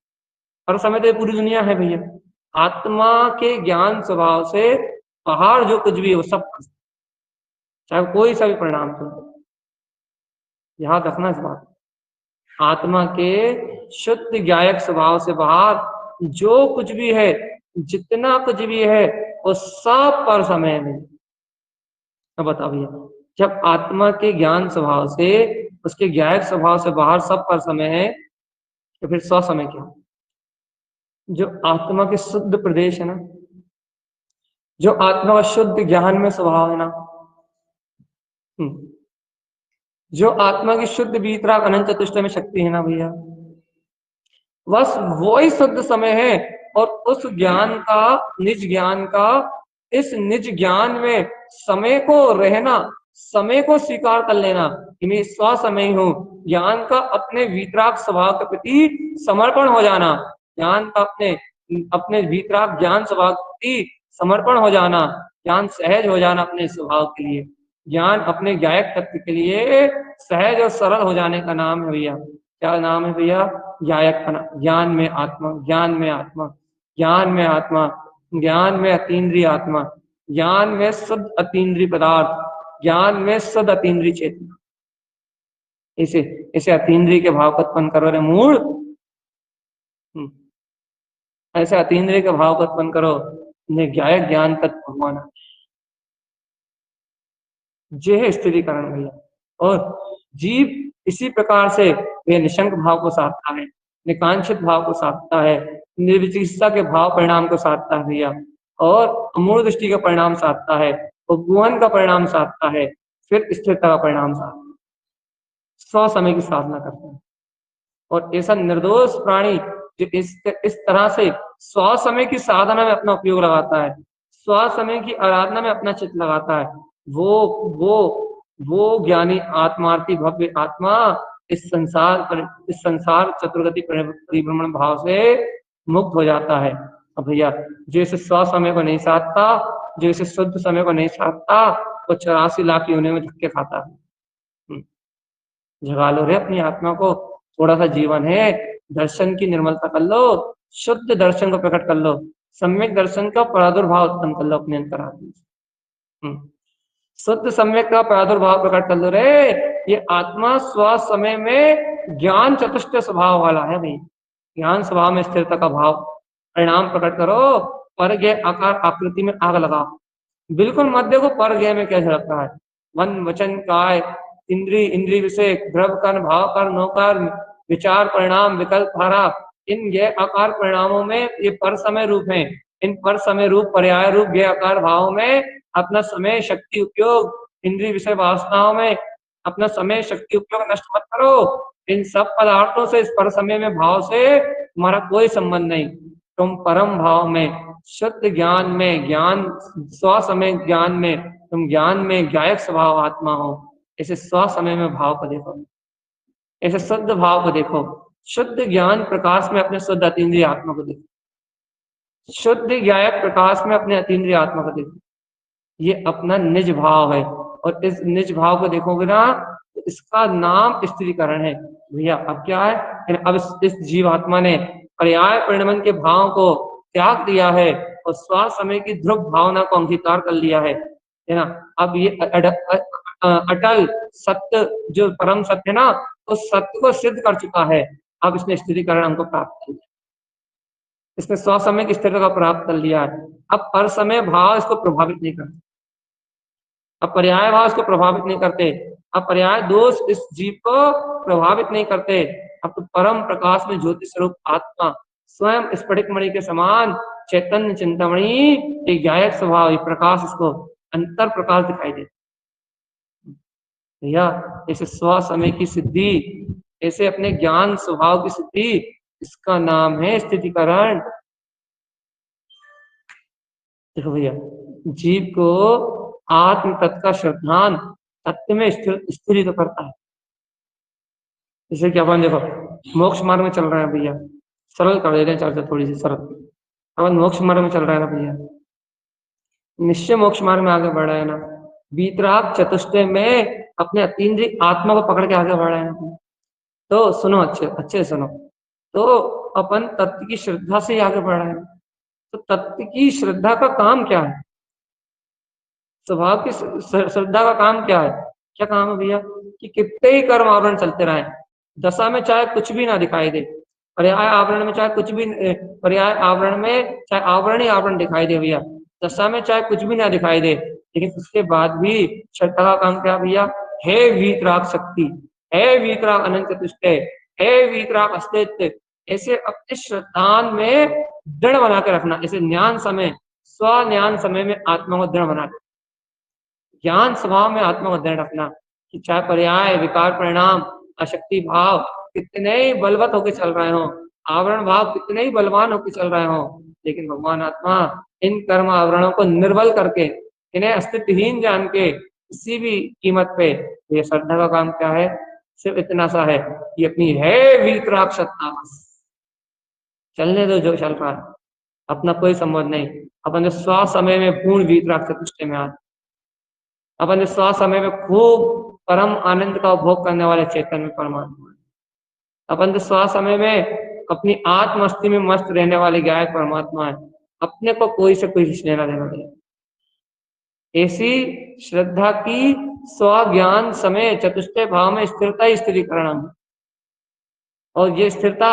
पर समय तो ये पूरी दुनिया है भैया। आत्मा के ज्ञान स्वभाव से बाहर जो कुछ भी है वो सब, चाहे कोई सा भी परिणाम हो, याद रखना इस बात। आत्मा के शुद्ध ज्ञायक स्वभाव से बाहर जो कुछ भी है, जितना कुछ भी है, वो सब पर समय में। अब बताओ भैया, जब आत्मा के ज्ञान स्वभाव से, उसके ज्ञायक स्वभाव से बाहर सब पर समय है, तो फिर स्व समय क्या? जो आत्मा के शुद्ध प्रदेश है ना, जो आत्मा का शुद्ध ज्ञान में स्वभाव है ना, जो आत्मा की शुद्ध वीतराग अनंत चतुष्टय में शक्ति है ना भैया, बस वो ही शुद्ध समय है। और उस ज्ञान का, निज ज्ञान का, इस निज ज्ञान में समय को रहना, समय को स्वीकार कर लेना कि मैं स्व समय हूँ। ज्ञान का अपने वीतराग स्वभाव के प्रति समर्पण हो जाना, ज्ञान का अपने अपने वीतराग ज्ञान स्वभाव के प्रति समर्पण हो जाना, ज्ञान सहज हो जाना अपने स्वभाव के लिए, ज्ञान अपने ज्ञायक तत्व के लिए सहज और सरल हो जाने का नाम है भैया। क्या नाम है भैया? ज्ञायक। ज्ञान में आत्मा, ज्ञान में आत्मा, ज्ञान में आत्मा, ज्ञान में अतीन्द्रिय आत्मा, ज्ञान में शुद्ध अतीन्द्रिय पदार्थ, ज्ञान में शुद्ध अतीन्द्रिय चेतना। इसे इसे अतीन्द्रिय के भाव को उत्पन्न करो रे मूल। ऐसे अतीन्द्रिय के भाव को उत्पन्न करो, ज्ञायक ज्ञान तत्व भगवान जे है स्थिरीकरण भैया। और जीव इसी प्रकार से वह निशंक भाव को साधता है, निकांक्षित भाव को साधता है, निर्विचिकित्सा के भाव परिणाम को साधता है भैया, और अमूल दृष्टि का परिणाम साधता है, उपगुहन का परिणाम साधता है, फिर स्थिरता का परिणाम साधता है, स्व समय की साधना करता है। और ऐसा निर्दोष प्राणी जो इस तरह से स्व समय की साधना में अपना उपयोग लगाता है, स्व समय की आराधना में अपना चित्त लगाता है, वो ज्ञानी आत्मार्थी भव्य आत्मा इस संसार चतुर्गति परिभ्रमण भाव से मुक्त हो जाता है। अब भैया जो इसे स्व समय को नहीं साधता, जो इसे शुद्ध समय को नहीं साधता, वो 84 लाख योनि में धक्के खाता है। जगा लो रे अपनी आत्मा को, थोड़ा सा जीवन है, दर्शन की निर्मलता कर लो, शुद्ध दर्शन को प्रकट कर लो, सम्यक दर्शन का प्रादुर्भाव उत्पन्न कर लो अपने अंतरात्मा से। शुद्ध सम्यक का प्रादुर्भाव प्रकट कर लो रे। ये आत्मा स्व समय में ज्ञान चतुष्ट स्वभाव वाला है भाई, ज्ञान स्वभाव में स्थिरता का भाव परिणाम प्रकट करो। पर गे आकार आकृति में आग लगाओ, बिल्कुल मध्य को पर गे में क्या झलक रहा है? मन वचन काय इंद्री, इंद्री विषय, द्रव कर्म भाव कर्म नौकर्म विचार परिणाम विकल्प धारा, इन ये आकार परिणामों में ये पर समय रूप है। इन पर समय रूप पर्याय रूप ये आकार भावों में अपना समय शक्ति उपयोग, इंद्रिय विषय वासनाओं में अपना समय शक्ति उपयोग नष्ट मत करो। इन सब पदार्थों से इस पर समय में भाव से तुम्हारा कोई संबंध नहीं। तुम परम भाव में, शुद्ध ज्ञान में, ज्ञान स्व समय ज्ञान में, तुम ज्ञान में ज्ञायक स्वभाव आत्मा हो। ऐसे स्व समय में भाव को देखो, ऐसे शुद्ध भाव को देखो, शुद्ध ज्ञान प्रकाश में अपने शुद्ध अतीन्द्रिय आत्मा को देखो, शुद्ध ज्ञायक प्रकाश में अपने अतीन्द्रिय आत्मा को देखो। ये अपना निज भाव है, और इस निज भाव को देखोगे ना तो इसका नाम स्त्रीकरण है भैया। अब क्या है? अब इस जीवात्मा ने पर्याय परिणमन के भाव को त्याग दिया है और स्व समय की ध्रुव भावना को अंगीकार कर लिया है ना। अब ये अटल सत्य जो परम सत्य है ना, उस सत्य को सिद्ध कर चुका है। अब इसने स्थिरीकरण हमको प्राप्त कर लिया, इसने स्व समय की स्थिरता को प्राप्त कर लिया है। अब पर समय भाव इसको प्रभावित नहीं करते, अब पर्याय भाव इसको प्रभावित नहीं करते, अब पर्याय दोष इस जीव को प्रभावित नहीं करते। अब तो परम प्रकाश में ज्योति स्वरूप आत्मा स्वयं स्फटिक मणि के समान चैतन्य चिंतामणि, एक गायक स्वभाव, ये प्रकाश, इसको अंतर प्रकाश दिखाई देता भैया। ऐसे स्व समय की सिद्धि, ऐसे अपने ज्ञान स्वभाव की सिद्धि, इसका नाम है स्थितिकरण। देखो भैया, जीव को आत्म तत्व का श्रद्धान तत्व में स्थिर तो करता है। जैसे कि अपन देखो मोक्ष मार्ग में चल रहे हैं भैया, सरल कर देते हैं चर्चा थोड़ी सी सरल। अपन मोक्ष मार्ग में चल रहा है ना भैया, निश्चय मोक्ष मार्ग में आगे बढ़ रहे हैं ना, वीतराग चतुष्टय में अपने अतीन्द्रिय आत्मा को पकड़ के आगे बढ़ रहे हैं ना। तो सुनो, अच्छे अच्छे सुनो, तो अपन तत्व की श्रद्धा से ही आगे बढ़ रहे हैं। तो तत्व की श्रद्धा का काम क्या है? स्वभाव की श्रद्धा का काम क्या है? क्या काम है भैया? कि कितने ही कर्म आवरण चलते रहे, दशा में चाहे कुछ भी ना दिखाई दे, पर्याय आवरण में चाहे कुछ भी, पर्याय आवरण में चाहे आवरण ही आवरण दिखाई दे भैया, दशा में चाहे कुछ भी ना दिखाई दे, लेकिन उसके बाद भी श्रद्धा का काम क्या भैया? हे वीतराग शक्ति, हे वीतराग अनंत चतुष्टय, हे वीतराग अस्तित्व, ऐसे अपने श्रद्धान में दृढ़ बना के रखना। ऐसे ज्ञान समय, स्व ज्ञान समय में आत्मा को दृढ़ बना, ज्ञान स्वभाव में आत्मा को दृढ़ रखना, कि चाहे पर्याय विकार परिणाम अशक्ति भाव कितने ही बलवत होकर चल रहे हो, आवरण भाव कितने ही बलवान होकर चल रहे हो, लेकिन भगवान आत्मा इन कर्म आवरणों को निर्बल करके, इन्हें अस्तित्वहीन जान के किसी भी कीमत पे, ये श्रद्धा का काम क्या है? सिर्फ इतना सा है कि अपनी है वीतराग सत्ता, चलने दो जो चल रहा है, अपना कोई संबंध नहीं। अपन स्व समय में पूर्ण वीतराग चतुष्टय में आते, अपन स्व समय में खूब परम आनंद का उपभोग करने वाले चैतन्य परमात्मा, अपन स्व समय में अपनी आत्मस्ति में मस्त रहने वाले गायक परमात्मा है। अपने को कोई से कोई लेना देना नहीं। ऐसी श्रद्धा की स्व ज्ञान समय चतुष्टय भाव में स्थिरता ही स्थिरीकरण है। और ये स्थिरता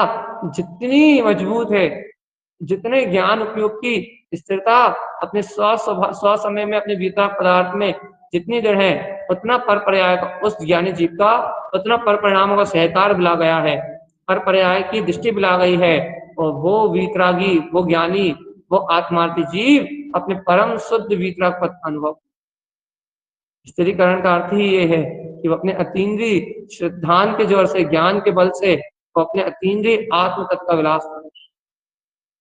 जितनी मजबूत है, जितने ज्ञान उपयोग की स्थिरता अपने स्व समय में अपने वीतराग पदार्थ में जितनी दृढ़ है, उतना पर पर्याय उस ज्ञानी जीव का, उतना पर परिणामों का सहकार मिला गया है, पर पर्याय की दृष्टि मिला गई है, और वो वीतरागी, वो ज्ञानी, वो आत्मार्थी जीव अपने परम शुद्ध वीतराग पद का अनुभव। स्थिरीकरण का अर्थ ही ये है कि वो अपने अतीन्द्रिय श्रद्धान के जोर से, ज्ञान के बल से वो अपने अतीन्द्रिय आत्म तत्व का विलास करे,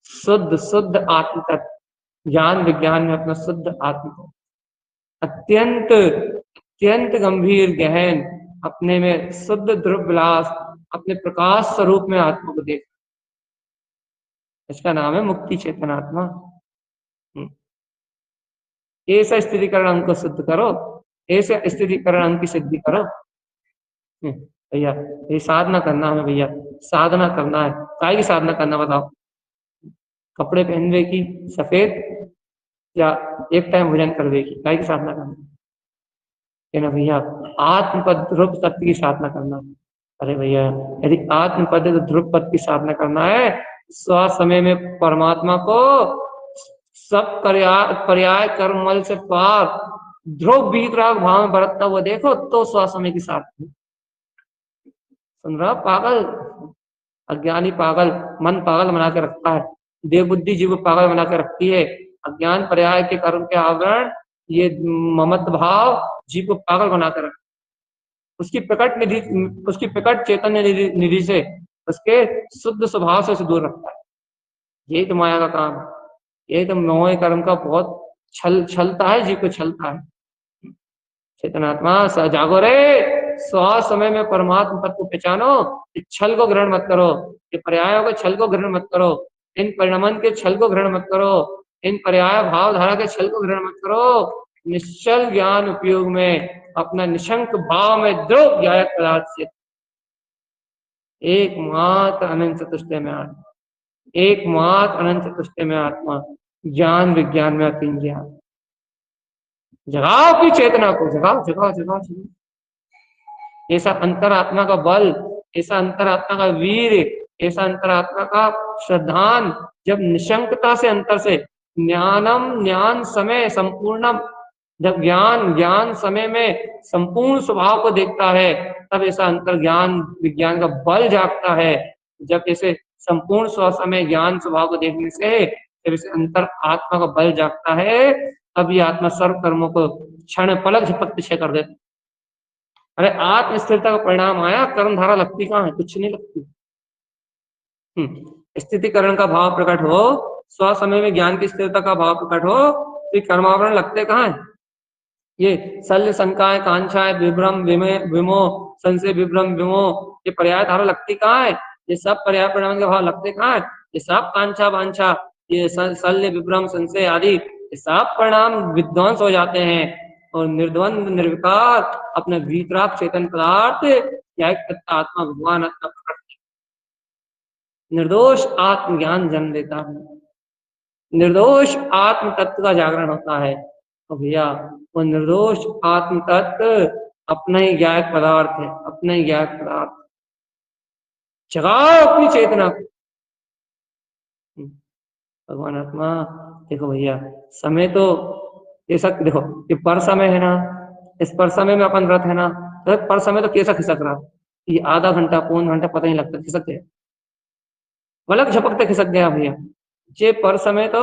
शुद्ध शुद्ध आत्म तत्व, ज्ञान विज्ञान में अपना शुद्ध आत्म तत्व, अत्यंत अत्यंत गंभीर गहन अपने में शुद्ध ध्रुव विलास, अपने प्रकाश स्वरूप में आत्मा को देख, इसका नाम है मुक्ति चेतन आत्मा। ऐसा स्थिरीकरण अंग को सिद्ध करो, ऐसे स्थिरीकरण अंग की सिद्धि करो भैया। ये साधना करना है भैया, साधना करना है। काय की साधना करना बताओ? कपड़े पहनने की सफेद, या एक टाइम भोजन करने की? काय की साधना करना है ना भैया? आत्मपद ध्रुव तत्व की साधना करना। अरे भैया, यदि आत्मपद ध्रुव पद की साधना करना है, स्व समय में परमात्मा को सब पर्याय कर्मल से पार ध्रुव वीतराग भाव में बरतता हुआ देखो, तो स्व समय की साधना। सुन रहा पागल? अज्ञानी पागल, मन पागल बना के रखता है, देव बुद्धि जीव पागल बना के रखती है। अज्ञान पर्याय के कर्म के आवरण, ये ममत्व भाव जीव को पागल बना कर रखता है। उसकी प्रकट निधि, उसकी प्रकट चैतन्य निधि से, उसके शुद्ध स्वभाव से उसे दूर रखता है। यही तो माया का काम है, यही तो मोह कर्म का बहुत छलता है, जीव को छलता है। चेतनात्मा जागो रे, स्व समय में परमात्मा पद को पहचानो, छल को ग्रहण मत करो, ये पर्यायों के छल को ग्रहण मत करो, इन परिणमन के छल को ग्रहण मत करो, इन पर्याय भाव धारा के छल को ग्रहण मत करो। निश्चल ज्ञान उपयोग में अपना निशंक भाव में द्रव ज्ञायक पदार्थ से एकमात्र अनंत चतुष्टय में आत्मा, एकमात्र अनंत चतुष्टय में आत्मा, ज्ञान विज्ञान में अतीन ज्ञान। जगाओ की चेतना को, जगाओ जगाओ जगाओ जगाओ। ऐसा अंतरात्मा का बल, ऐसा अंतरात्मा का वीर, ऐसा अंतरात्मा का श्रद्धान जब निशंकता से, अंतर से, ज्ञानम ज्ञान समय संपूर्णम, जब ज्ञान ज्ञान समय में संपूर्ण स्वभाव को देखता है, तब ऐसा अंतर ज्ञान विज्ञान का बल जागता है। जब ऐसे संपूर्ण स्व समय ज्ञान स्वभाव को देखने से जब इस अंतर आत्मा का बल जागता है तब ये आत्मा सर्व कर्मों को क्षण पलक झपकते क्षय कर देता। अरे आत्म स्थिरता का परिणाम आया, कर्म धारा लगती कहाँ है? कुछ नहीं लगती। स्थितिकरण का भाव प्रकट हो, स्व समय में ज्ञान की स्थिरता का भाव प्रकट हो, तो कर्मावरण लगते कहाँ है? ये शल्य शंकाएं कांक्षाएं विभ्रम विमो संशय विभ्रम विमो, ये पर्याय धारा लगती कहाँ है? ये सब पर्याय परिणाम के भाव लगते कहाँ है? ये सब कांक्षा वांछा, ये शल्य विभ्रम संशय आदि, ये सब परिणाम विध्वंस हो जाते हैं और निर्द्वंद निर्विकार अपने वीतराग चेतन पदार्थ या आत्मा भगवान आत्मा निर्दोष आत्मज्ञान जन्म देता है। निर्दोष आत्म तत्व का जागरण होता है। तो भैया वो निर्दोष आत्म तत्व अपना ही ज्ञायक पदार्थ है, अपना ही ज्ञायक पदार्थ। जगाओ अपनी चेतना को। भगवान आत्मा देखो भैया, समय तो ये सब देखो, ये पर समय है ना, इस पर समय में अपन रथ है ना, तो पर समय तो कैसा खिसक रहा, ये आधा घंटा पौन घंटा पता नहीं लगता, खिसक गया, पलक झपकते खिसक गया भैया। ये पर समय तो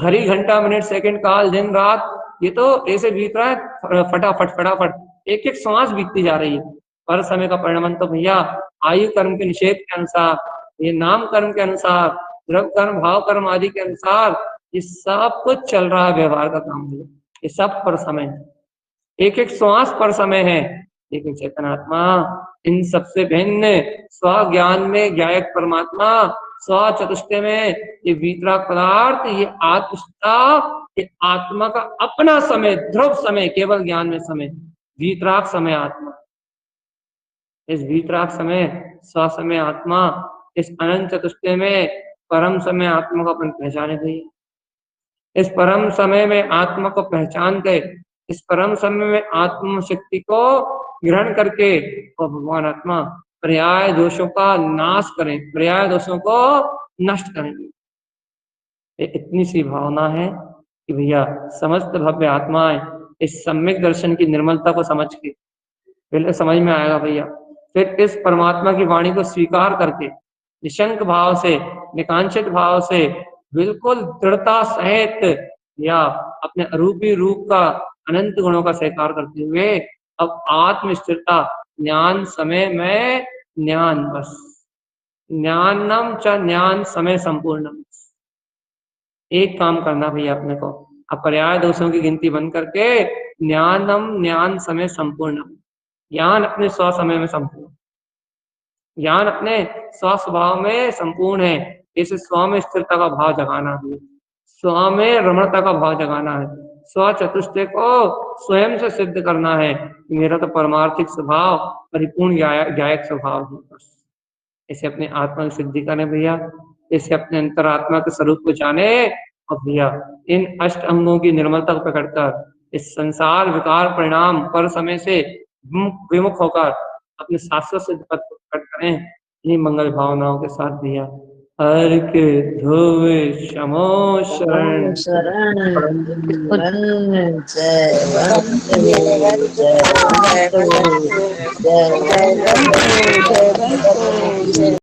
घड़ी घंटा मिनट सेकंड काल दिन रात ये तो ऐसे बीत रहा है फटाफट फटाफट, एक एक सांस बीतती जा रही है। पर समय का परिणाम तो भैया आयु कर्म के निषेध के अनुसार, ये नाम कर्म के अनुसार, द्रव्य कर्म भाव कर्म आदि के अनुसार ये सब कुछ चल रहा है, व्यवहार का काम है, ये सब पर समय है, एक एक श्वास पर समय है। लेकिन चेतनात्मा इन सबसे भिन्न स्व ज्ञान में ज्ञायक परमात्मा, स्व चतुष्टय में ये वीतराग पदार्थ, ये आत्मस्था, ये आत्मा का अपना समय, ध्रुव समय, केवल ज्ञान में समय, वीतराग समय आत्मा, इस वीतराग समय स्व समय आत्मा, इस अनंत चतुष्टय में परम समय आत्मा को अपन पहचाने गई। इस परम समय में आत्मा को पहचान के, इस परम समय में आत्म शक्ति को ग्रहण करके और भगवान आत्मा पर्याय दोषों का नाश करें, पर्याय दोषों को नष्ट करेंगे। इतनी सी भावना है कि भैया समस्त भव्य आत्माएं इस सम्यक दर्शन की निर्मलता को समझ के, पहले समझ में आएगा भैया, फिर इस परमात्मा की वाणी को स्वीकार करके निशंक भाव से, निकांक्षित भाव से, बिल्कुल दृढ़ता सहित या अपने अरूपी रूप का अनंत गुणों का स्वीकार करते हुए अब आत्म स्थिरता, ज्ञान समय में ज्ञान बस, ज्ञानम च ज्ञान समय संपूर्णम। एक काम करना भैया अपने को, अब पर्याय दोषों की गिनती बंद करके ज्ञानम ज्ञान समय संपूर्णम, ज्ञान अपने स्व समय में संपूर्ण, ज्ञान अपने स्व स्वभाव में संपूर्ण है, इसे स्व में स्थिरता का भाव जगाना है, स्व में रमणता का भाव जगाना है, स्व चतुष्टय को स्वयं से सिद्ध करना है, मेरा तो परमार्थिक स्वभाव परिपूर्ण ज्ञायक स्वभाव है। बस इसे अपने आत्मा की सिद्धि करें भैया, इसे अपने अंतरात्मा के स्वरूप को जाने और भैया इन अष्ट अंगों की निर्मलता को प्रकट कर इस संसार विकार परिणाम पर समय से विमुख होकर अपने शाश्वत सिद्ध पद को प्रकट करें, इन्हीं मंगल भावनाओं के साथ भैया। हर के धोवे शमो शरण जय